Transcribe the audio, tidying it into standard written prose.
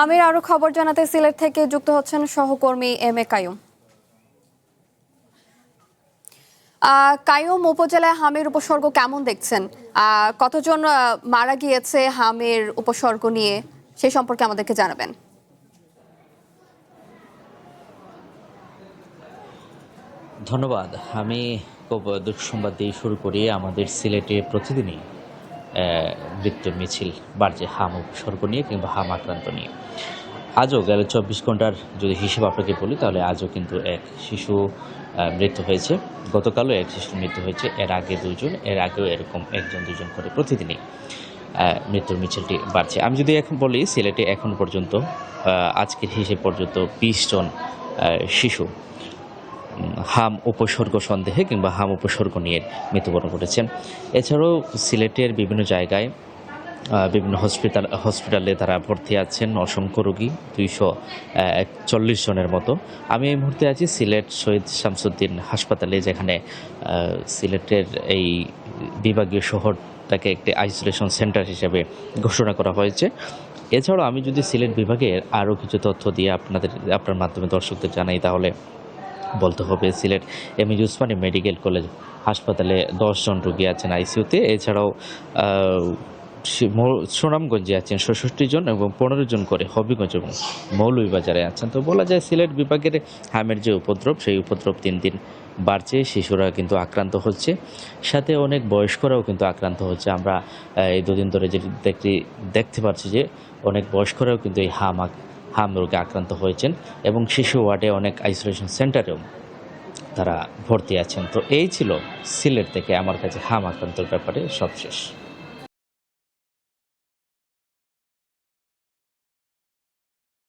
আমির আরো খবর জানাতে সিলেট থেকে যুক্ত হচ্ছেন সহকর্মী এম এ কায়ুম। কায়ুম, উপজেলায় হামের উপসর্গ কেমন দেখছেন? কতজন মারা গিয়েছে হামের উপসর্গ নিয়ে, সে সম্পর্কে আমাদেরকে জানাবেন। ধন্যবাদ। আমি খুব দুঃখ সংবাদ দিয়ে শুরু করি। আমাদের সিলেটে প্রতিদিনই মৃত্যুর মিছিল বাড়ছে হাম উপসর্গ নিয়ে কিংবা হাম আক্রান্ত নিয়ে। আজও গেল ২৪ ঘন্টার যদি হিসেব আপনাকে বলি, তাহলে আজও কিন্তু এক শিশু মৃত্যু হয়েছে। গতকালও এক শিশুর মৃত্যু হয়েছে। এর আগে ২ জন, এর আগেও এরকম ১ জন ২ জন করে প্রতিদিনই মৃত্যুর মিছিলটি বাড়ছে। আমি যদি এখন বলি, সিলেটে এখন পর্যন্ত আজকের হিসেব পর্যন্ত ২০ জন শিশু হাম উপসর্গ সন্দেহে কিংবা হাম উপসর্গ নিয়ে মৃত্যুবরণ করেছেন। এছাড়াও সিলেটের বিভিন্ন জায়গায় বিভিন্ন হসপিটালে তারা ভর্তি আছেন অসংখ্য রোগী, ২৪০ জনের মতো। আমি এই মুহূর্তে আছি সিলেট শহীদ শামসুদ্দিন হাসপাতালে, যেখানে সিলেটের এই বিভাগীয় শহরটাকে একটি আইসোলেশন সেন্টার হিসেবে ঘোষণা করা হয়েছে। এছাড়াও আমি যদি সিলেট বিভাগের আরও কিছু তথ্য দিয়ে আপনার মাধ্যমে দর্শকদের জানাই, তাহলে বলতে হবে Sylhet M A Usmani medical college হাসপাতালে ১০ জন রোগী আছেন আইসিইউতে। এছাড়াও সুনামগঞ্জে আছেন ৬৬ জন এবং ১৫ জন করে হবিগঞ্জ এবং মৌলভীবাজারে আছেন। তো বলা যায় সিলেট বিভাগের হামের যে উপদ্রব, সেই উপদ্রব দিন দিন বাড়ছে। শিশুরা কিন্তু আক্রান্ত হচ্ছে, সাথে অনেক বয়স্করাও কিন্তু আক্রান্ত হচ্ছে। আমরা এই দুদিন ধরে যেটি দেখতে পাচ্ছি যে অনেক বয়স্করাও কিন্তু এই হাম রোগে আক্রান্ত হয়েছেন এবং শিশু ওয়ার্ডে অনেক আইসোলেশন সেন্টারেও তারা ভর্তি আছেন। তো এই ছিল সিলেট থেকে আমার কাছে হাম আক্রান্তর ব্যাপারে সবশেষ।